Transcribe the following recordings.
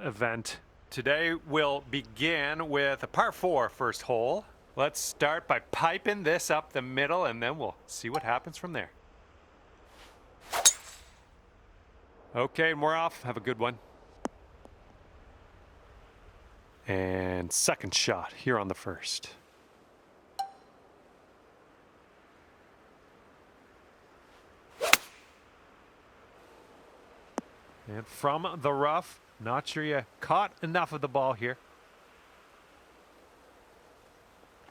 event. Today we'll begin with a par 4 first hole. Let's start by piping this up the middle and then we'll see what happens from there. Okay, we're off. Have a good one. And second shot here on the first. And from the rough, not sure you caught enough of the ball here.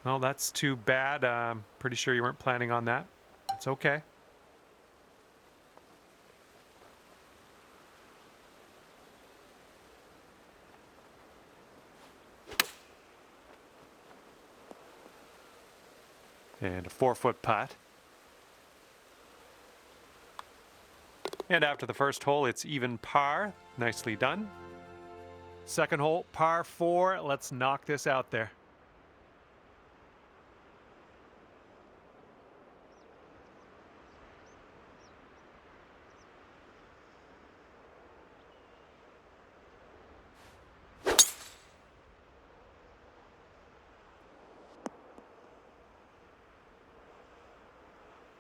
Well, that's too bad. I'm pretty sure you weren't planning on that. It's okay. And a 4-foot putt. And after the first hole, it's even par. Nicely done. Second hole, par 4. Let's knock this out there.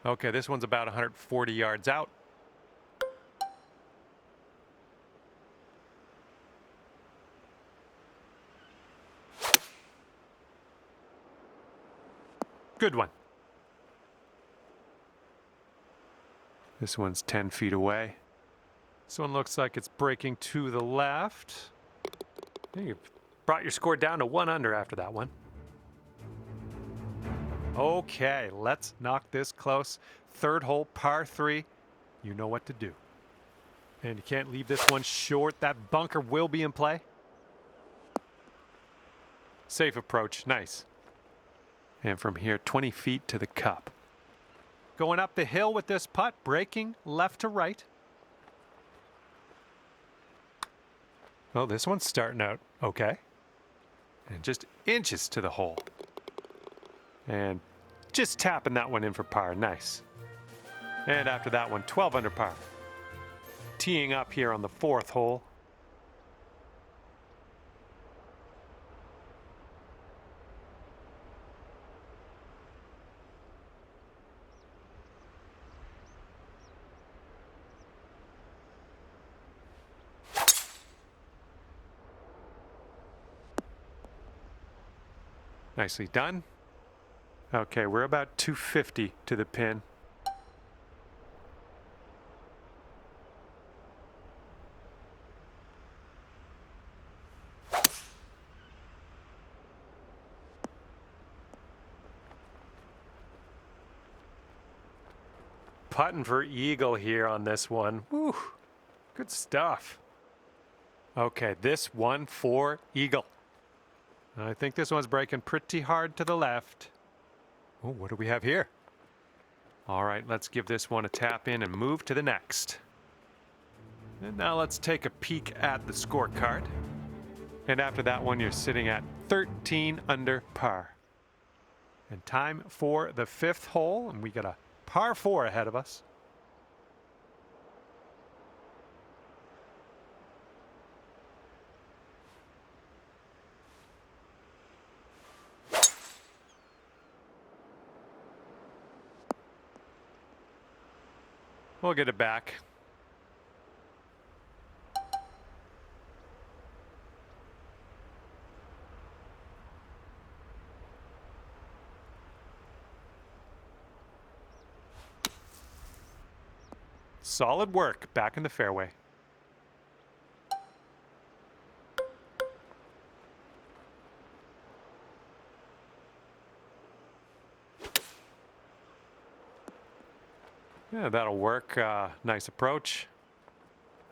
Okay, this one's about 140 yards out. Good one. This one's 10 feet away. This one looks like it's breaking to the left. You brought your score down to 1 under after that one. Okay, let's knock this close. Third hole, par 3. You know what to do. And you can't leave this one short. That bunker will be in play. Safe approach. Nice. And from here, 20 feet to the cup. Going up the hill with this putt, breaking left to right. Well, this one's starting out okay. And just inches to the hole. And just tapping that one in for par. Nice. And after that one, 12 under par. Teeing up here on the 4th hole. Nicely done. Okay, we're about 250 to the pin. Putting for eagle here on this one. Woo, good stuff. Okay, this one for eagle. I think this one's breaking pretty hard to the left. Oh, what do we have here? All right, let's give this one a tap in and move to the next. And now let's take a peek at the scorecard. And after that one, you're sitting at 13 under par. And time for the 5th hole, and we got a par 4 ahead of us. We'll get it back. Solid work back in the fairway. Yeah, that'll work. Nice approach.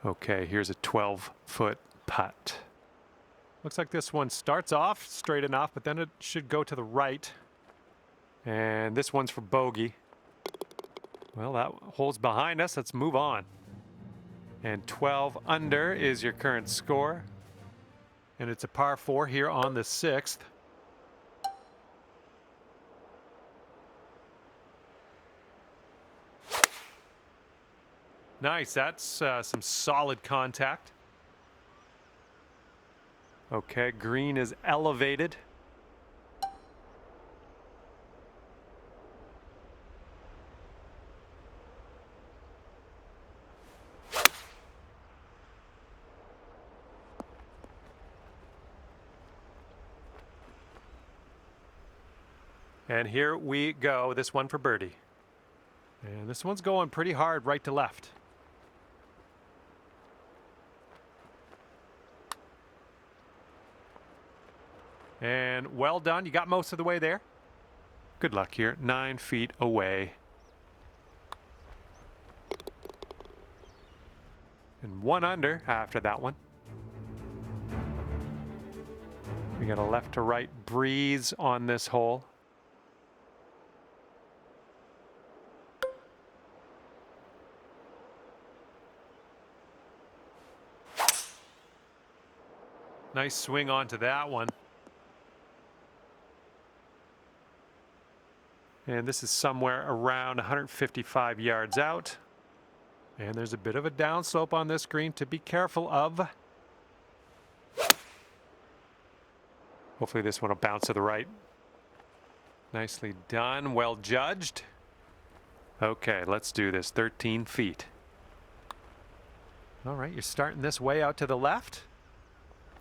Okay, here's a 12-foot putt. Looks like this one starts off straight enough, but then it should go to the right. And this one's for bogey. Well, that hole's behind us. Let's move on. And 12 under is your current score. And it's a par 4 here on the 6th. Nice. That's some solid contact. Okay, green is elevated. And here we go, this one for birdie. And this one's going pretty hard right to left. And well done, you got most of the way there. Good luck here, 9 feet away. And 1 under after that one. We got a left to right breeze on this hole. Nice swing onto that one. And this is somewhere around 155 yards out. And there's a bit of a downslope on this green to be careful of. Hopefully this one will bounce to the right. Nicely done, well judged. Okay, let's do this, 13 feet. All right, you're starting this way out to the left.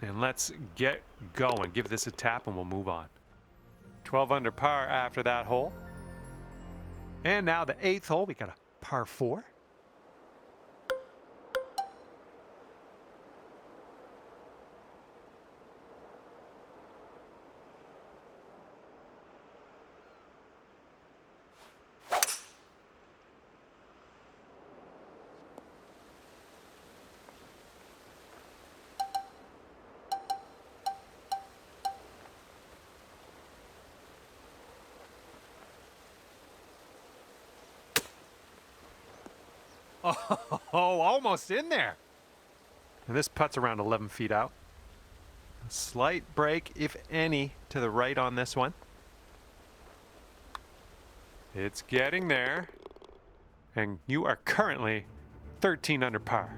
And let's get going. Give this a tap and we'll move on. 12 under par after that hole. And now the 8th hole, we got a par 4. Oh, almost in there. And this putt's around 11 feet out. A slight break, if any, to the right on this one. It's getting there. And you are currently 13 under par.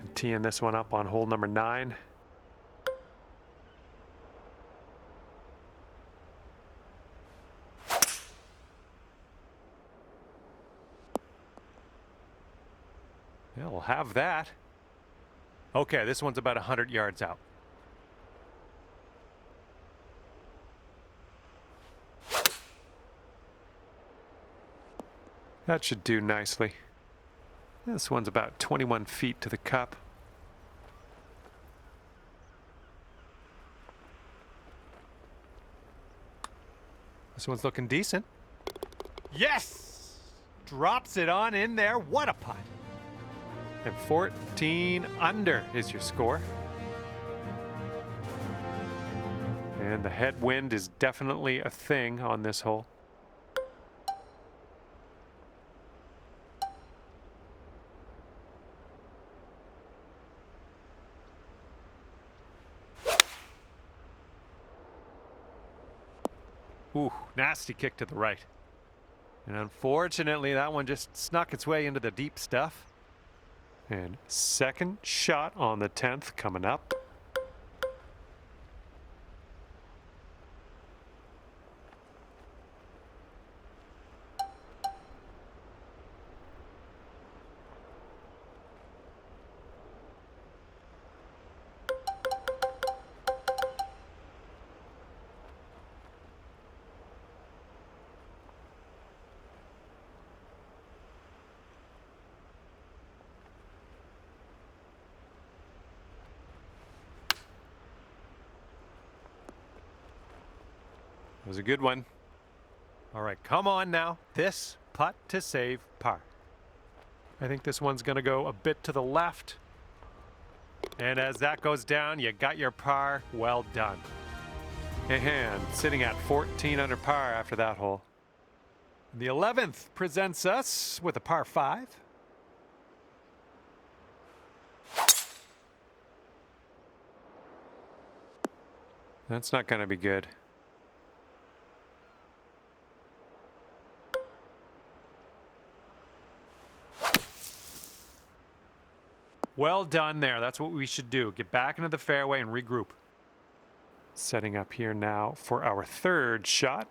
And teeing this one up on hole number 9. Yeah, we'll have that. Okay, this one's about 100 yards out. That should do nicely. This one's about 21 feet to the cup. This one's looking decent. Yes! Drops it on in there. What a putt. And 14 under is your score. And the headwind is definitely a thing on this hole. Ooh, nasty kick to the right. And unfortunately, that one just snuck its way into the deep stuff. And second shot on the 10th coming up. It was a good one. All right, come on now. This putt to save par. I think this one's going to go a bit to the left. And as that goes down, you got your par. Well done. And sitting at 14 under par after that hole. The 11th presents us with a par 5. That's not going to be good. Well done there. That's what we should do. Get back into the fairway and regroup. Setting up here now for our third shot.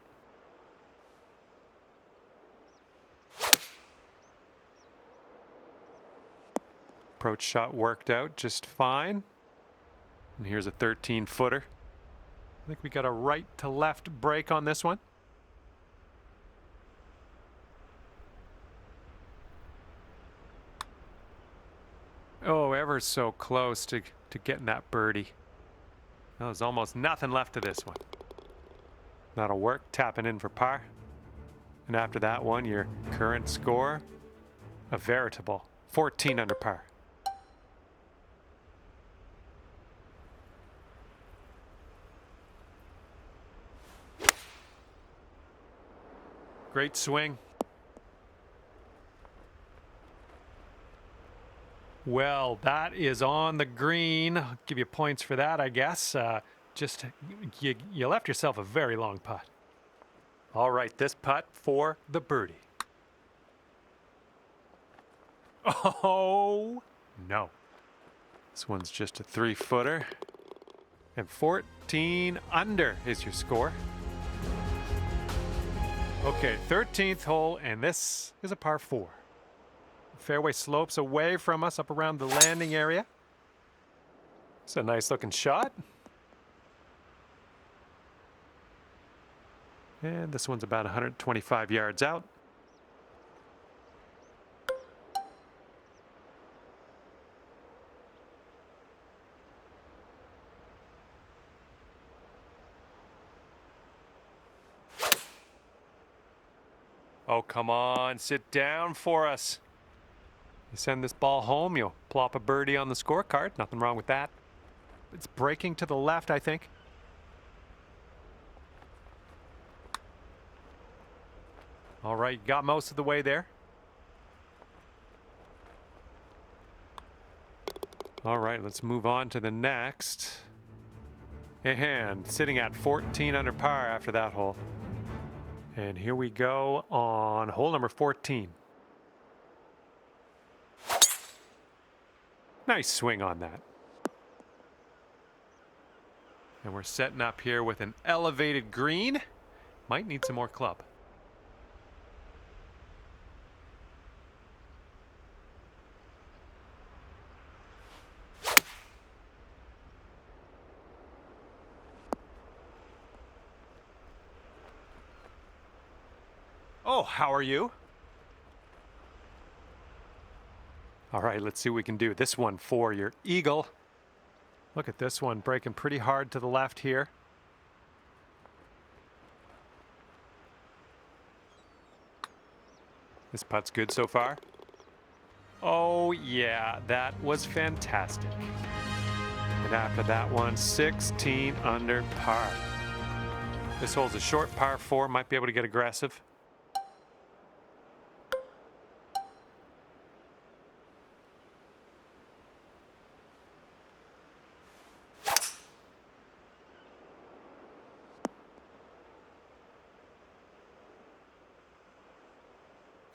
Approach shot worked out just fine. And here's a 13-footer. I think we got a right to left break on this one. Oh, ever so close to getting that birdie. There's almost nothing left of this one. That'll work, tapping in for par. And after that one, your current score, a veritable 14 under par. Great swing. Well, that is on the green. I'll give you points for that, I guess. Just you left yourself a very long putt. All right, this putt for the birdie. Oh, no. This one's just a 3-footer. And 14 under is your score. Okay, 13th hole, and this is a par 4. Fairway slopes away from us up around the landing area. It's a nice looking shot. And this one's about 125 yards out. Oh, come on, sit down for us. You send this ball home, you'll plop a birdie on the scorecard. Nothing wrong with that. It's breaking to the left, I think. All right, got most of the way there. All right, let's move on to the next. And sitting at 14 under par after that hole. And here we go on hole number 14. Nice swing on that. And we're setting up here with an elevated green. Might need some more club. Oh, how are you? All right, let's see what we can do. This one for your eagle. Look at this one breaking pretty hard to the left here. This putt's good so far. Oh yeah, that was fantastic. And after that one, 16 under par. This hole's a short par 4, might be able to get aggressive.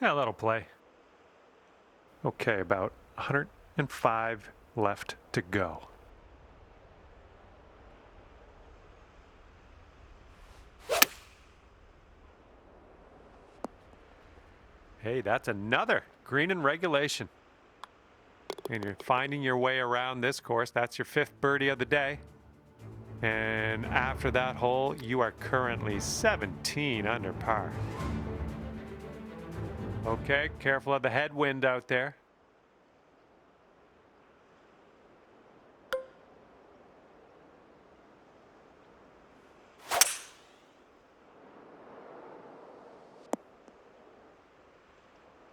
Yeah, that'll play. Okay, about 105 left to go. Hey, that's another green in regulation. And you're finding your way around this course. That's your 5th birdie of the day. And after that hole, you are currently 17 under par. Okay, careful of the headwind out there.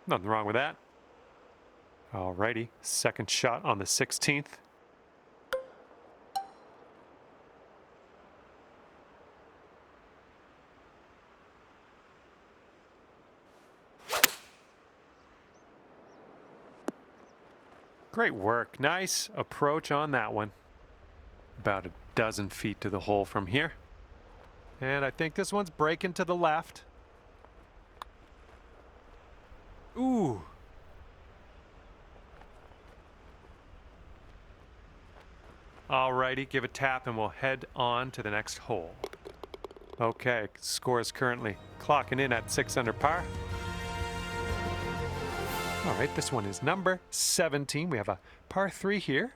Nothing wrong with that. Alrighty, second shot on the 16th. Great work. Nice approach on that one. About a dozen feet to the hole from here. And I think this one's breaking to the left. Ooh. Alrighty, give a tap and we'll head on to the next hole. Okay, score is currently clocking in at 6 under par. All right, this one is number 17. We have a par 3 here.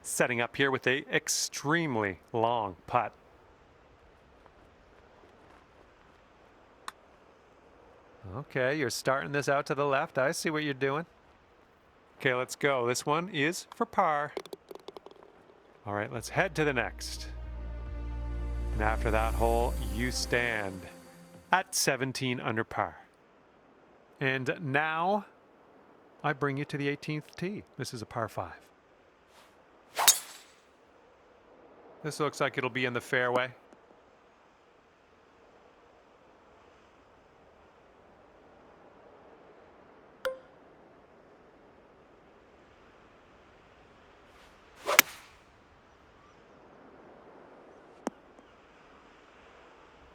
Setting up here with a extremely long putt. Okay, you're starting this out to the left. I see what you're doing. Okay, let's go. This one is for par. All right, let's head to the next. And after that hole, you stand at 17 under par. And now I bring you to the 18th tee. This is a par 5. This looks like it'll be in the fairway.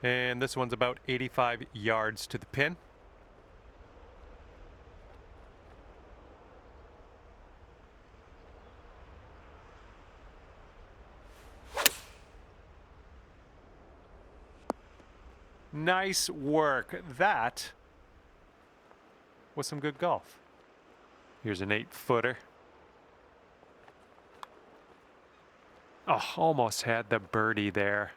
And this one's about 85 yards to the pin. Nice work. That was some good golf. Here's an 8-footer. Oh, almost had the birdie there.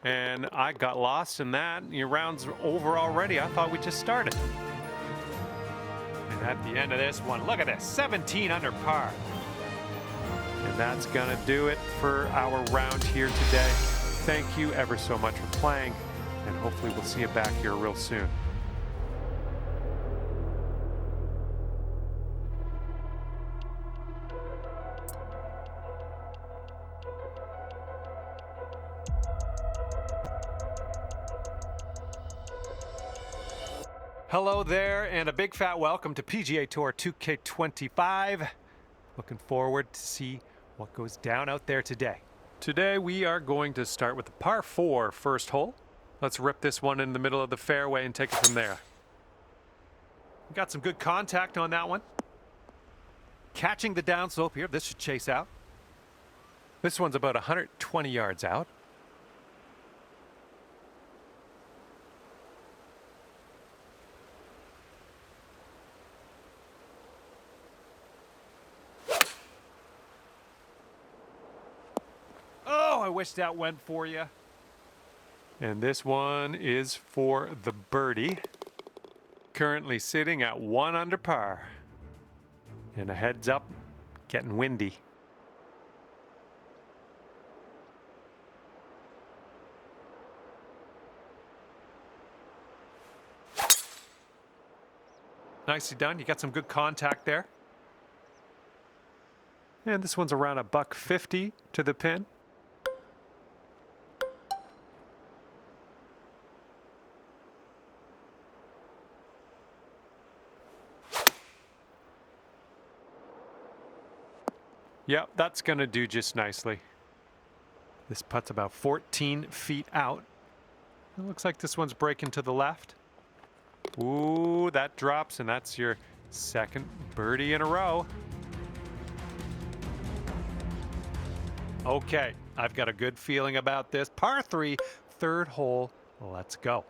And I got lost in that. Your round's over already. I thought we just started. And at the end of this one, look at this, 17 under par. And that's gonna do it for our round here today. Thank you ever so much for playing, and hopefully we'll see you back here real soon. Hello there, and a big fat welcome to PGA Tour 2K25. Looking forward to see what goes down out there today. Today we are going to start with the par 4 first hole. Let's rip this one in the middle of the fairway and take it from there. We got some good contact on that one. Catching the downslope here. This should chase out. This one's about 120 yards out. Oh, I wish that went for you. And this one is for the birdie. Currently sitting at 1 under par. And a heads up, getting windy. Nicely done. You got some good contact there. And this one's around $150 to the pin. Yep, that's going to do just nicely. This putt's about 14 feet out. It looks like this one's breaking to the left. Ooh, that drops, and that's your second birdie in a row. Okay, I've got a good feeling about this. Par 3, third hole. Let's go.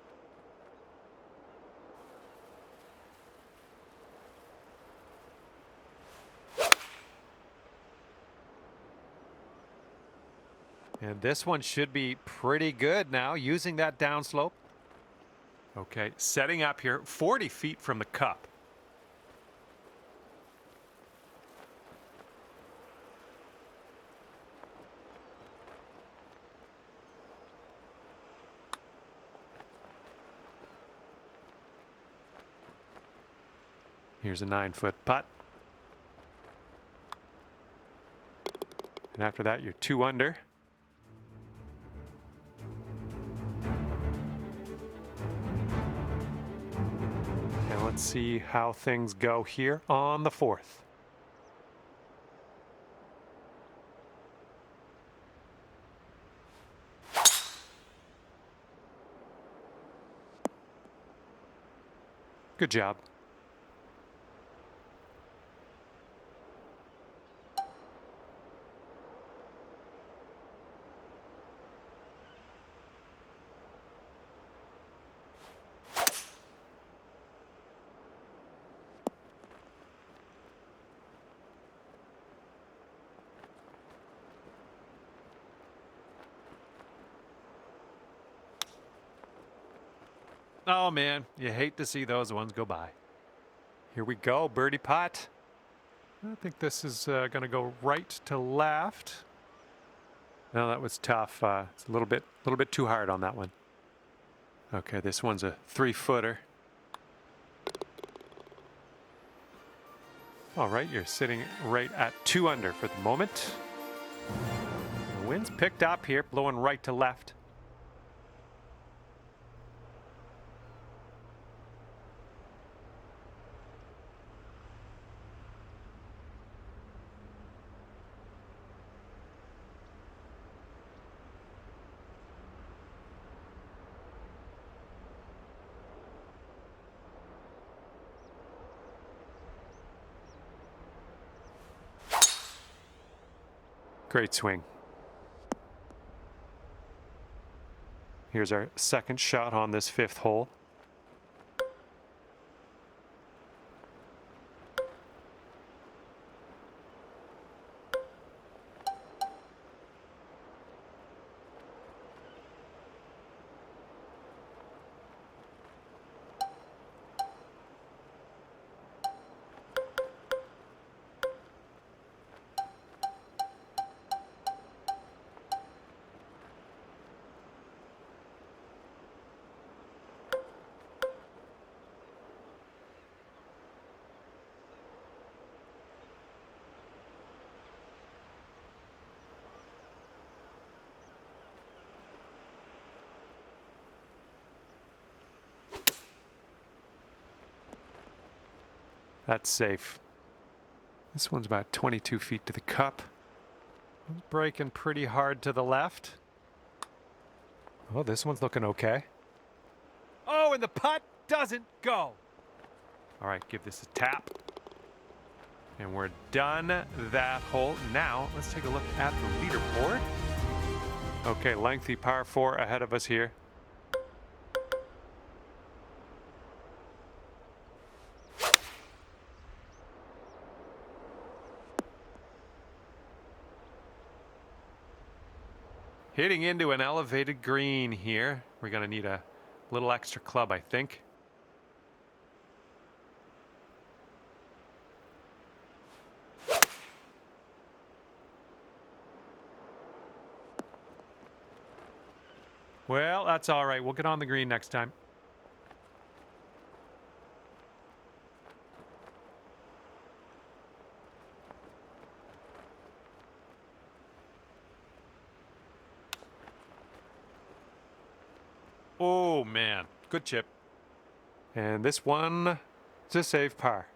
And this one should be pretty good now, using that downslope. Okay, setting up here 40 feet from the cup. Here's a 9-foot putt. And after that, you're 2 under. And let's see how things go here on the 4th. Good job. Oh man, you hate to see those ones go by. Here we go, birdie putt. I think this is going to go right to left. No, that was tough. It's a little bit too hard on that one. Okay, this one's a 3-footer. All right, you're sitting right at 2 under for the moment. The wind's picked up here, blowing right to left. Great swing. Here's our second shot on this 5th hole. That's safe. This one's about 22 feet to the cup. It's breaking pretty hard to the left. Oh, this one's looking okay. Oh, and the putt doesn't go. All right, give this a tap. And we're done that hole. Now, let's take a look at the leaderboard. Okay, lengthy par 4 ahead of us here. Hitting into an elevated green here. We're going to need a little extra club, I think. Well, that's all right. We'll get on the green next time. Oh, man. Good chip. And this one is a safe par.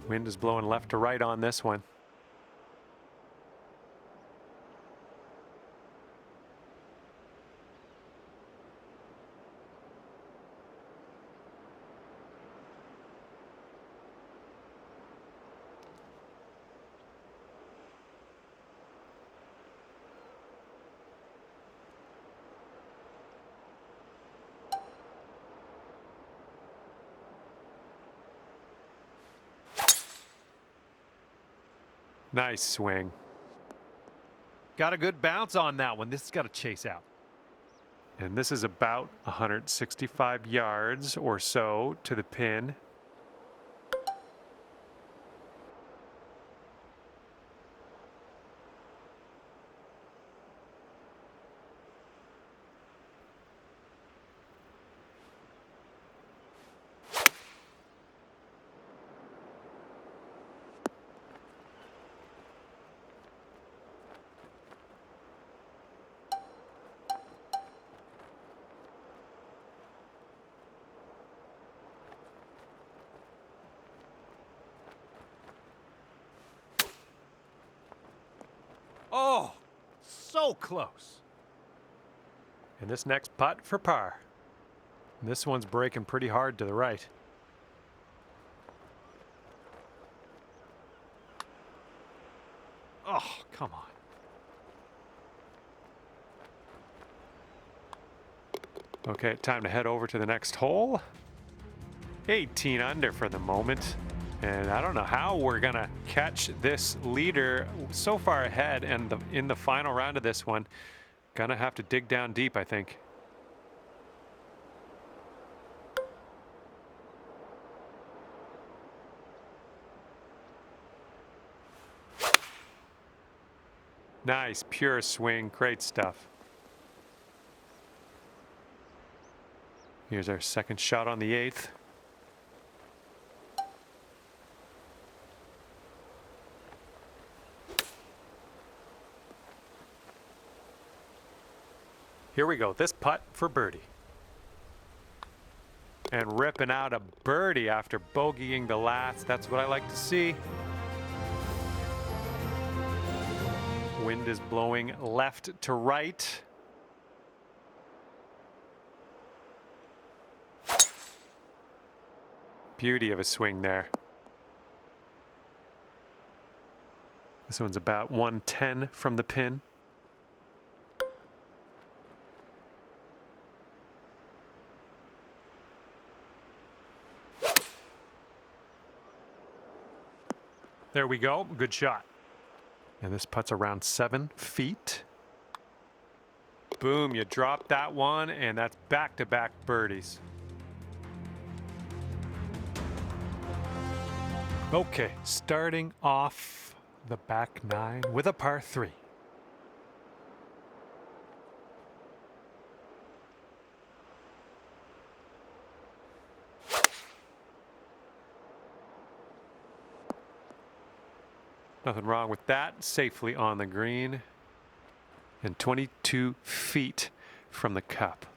Wind is blowing left to right on this one. Nice swing. Got a good bounce on that one. This has got to chase out. And this is about 165 yards or so to the pin. Oh, so close. And this next putt for par. And this one's breaking pretty hard to the right. Oh, come on. Okay, time to head over to the next hole. 18 under for the moment. And I don't know how we're going to catch this leader so far ahead and in the final round of this one. Gonna have to dig down deep, I think. Nice, pure swing, great stuff. Here's our second shot on the 8th. Here we go, this putt for birdie. And ripping out a birdie after bogeying the last. That's what I like to see. Wind is blowing left to right. Beauty of a swing there. This one's about 110 from the pin. There we go, good shot. And this putt's around 7 feet. Boom, you drop that one, and that's back-to-back birdies. Okay, starting off the back 9 with a par 3. Nothing wrong with that. Safely on the green. And 22 feet from the cup.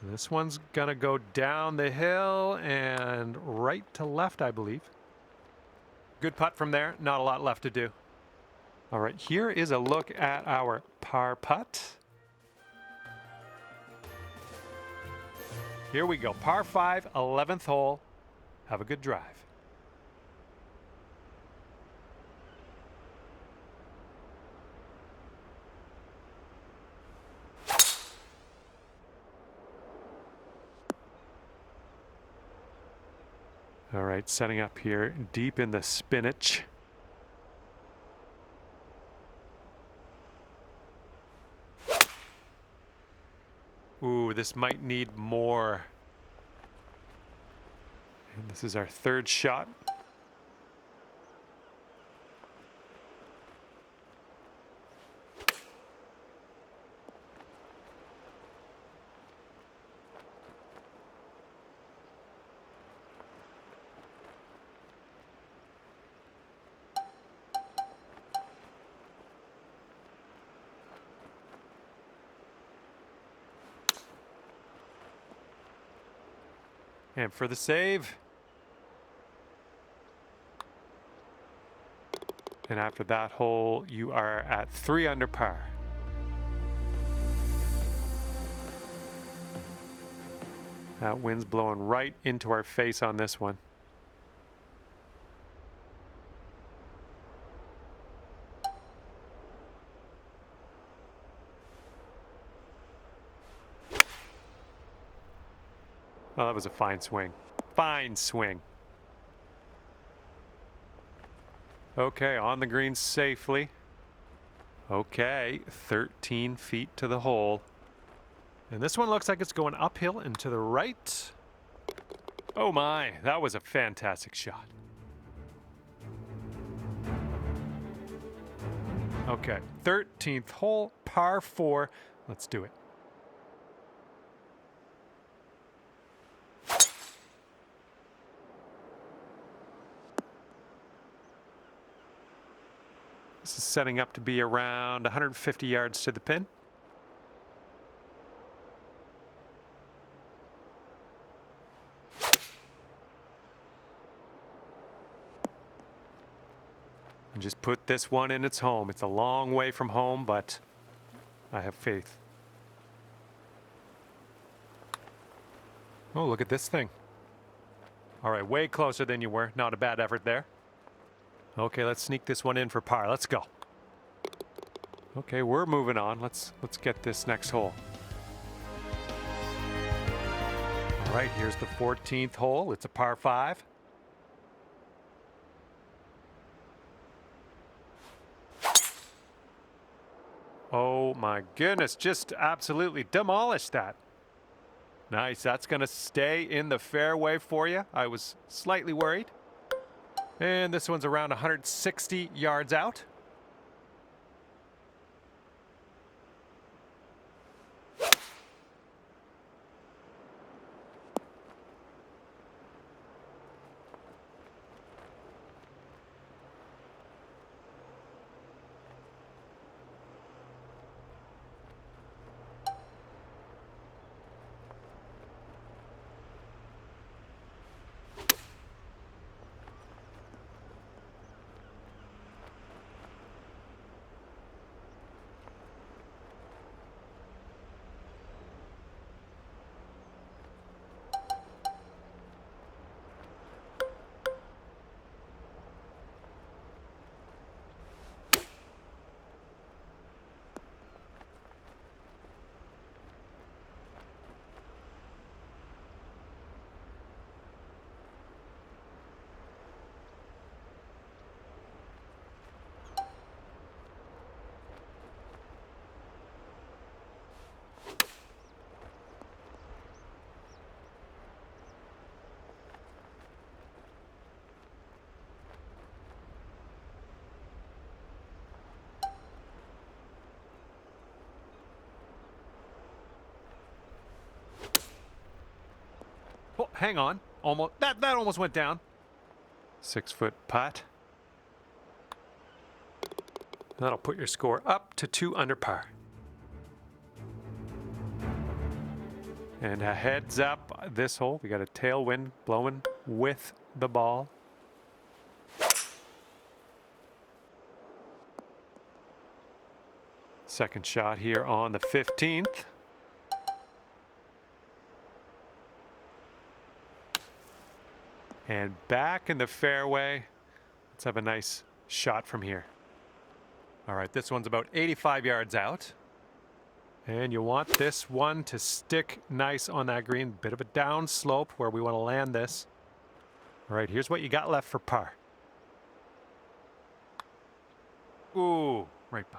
This one's gonna go down the hill and right to left, I believe. Good putt from there. Not a lot left to do. All right, here is a look at our par putt. Here we go. Par 5, 11th hole. Have a good drive. All right, setting up here deep in the spinach. Ooh, this might need more. And this is our third shot. And for the save. And after that hole, you are at 3 under par. That wind's blowing right into our face on this one. Well, that was a fine swing. Fine swing. Okay, on the green safely. Okay, 13 feet to the hole. And this one looks like it's going uphill and to the right. Oh my, that was a fantastic shot. Okay, 13th hole, par 4. Let's do it. This is setting up to be around 150 yards to the pin. And just put this one in its home. It's a long way from home, but I have faith. Oh, look at this thing. All right, way closer than you were. Not a bad effort there. Okay, let's sneak this one in for par. Let's go. Okay, we're moving on. Let's get this next hole. All right, here's the 14th hole. It's a par 5. Oh my goodness, just absolutely demolished that. Nice, that's going to stay in the fairway for you. I was slightly worried. And this one's around 160 yards out. Oh, hang on. Almost that almost went down. 6-foot putt. That'll put your score up to 2 under par. And a heads up this hole. We got a tailwind blowing with the ball. Second shot here on the 15th. And back in the fairway. Let's have a nice shot from here. All right, this one's about 85 yards out. And you want this one to stick nice on that green. Bit of a down slope where we want to land this. All right, here's what you got left for par. Ooh, right by.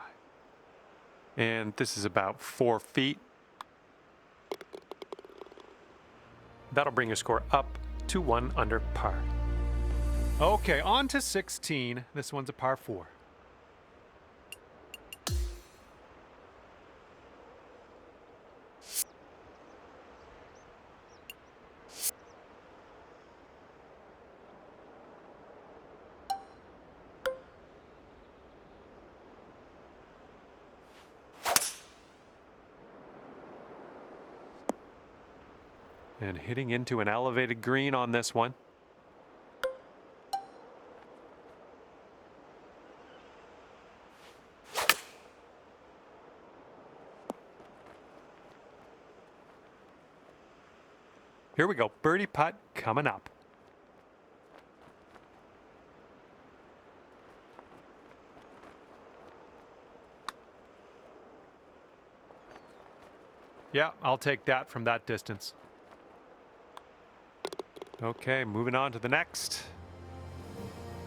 And this is about 4 feet. That'll bring your score up to 1 under par. Okay, on to 16. This one's a par 4. And hitting into an elevated green on this one. Here we go, birdie putt coming up. Yeah, I'll take that from that distance. Okay, moving on to the next.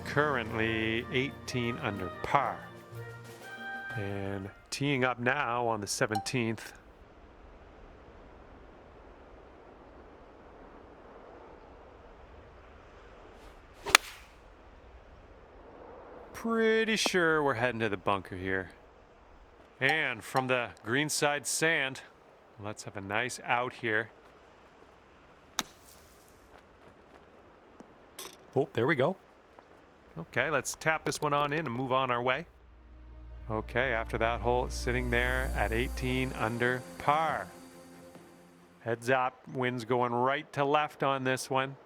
Currently 18 under par. And teeing up now on the 17th. Pretty sure we're heading to the bunker here. And from the greenside sand, let's have a nice out here. Oh, there we go. Okay, let's tap this one on in and move on our way. Okay, after that hole, it's sitting there at 18 under par. Heads up, wind's going right to left on this one.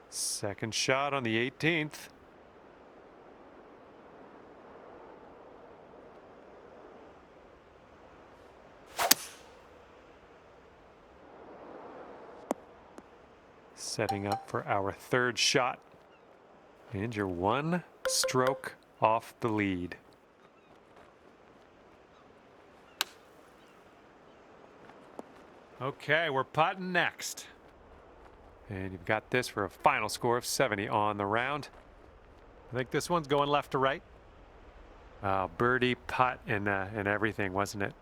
Second shot on the 18th. Setting up for our third shot. And you're one stroke off the lead. Okay, we're putting next. And you've got this for a final score of 70 on the round. I think this one's going left to right. Birdie, putt, and everything, wasn't it?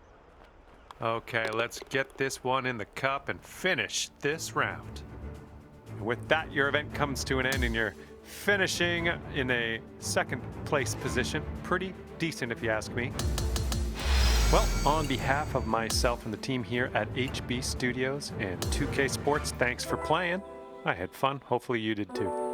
Okay, let's get this one in the cup and finish this round. And with that, your event comes to an end and you're finishing in a second place position. Pretty decent if you ask me. Well, on behalf of myself and the team here at HB Studios and 2K Sports, thanks for playing. I had fun. Hopefully you did too.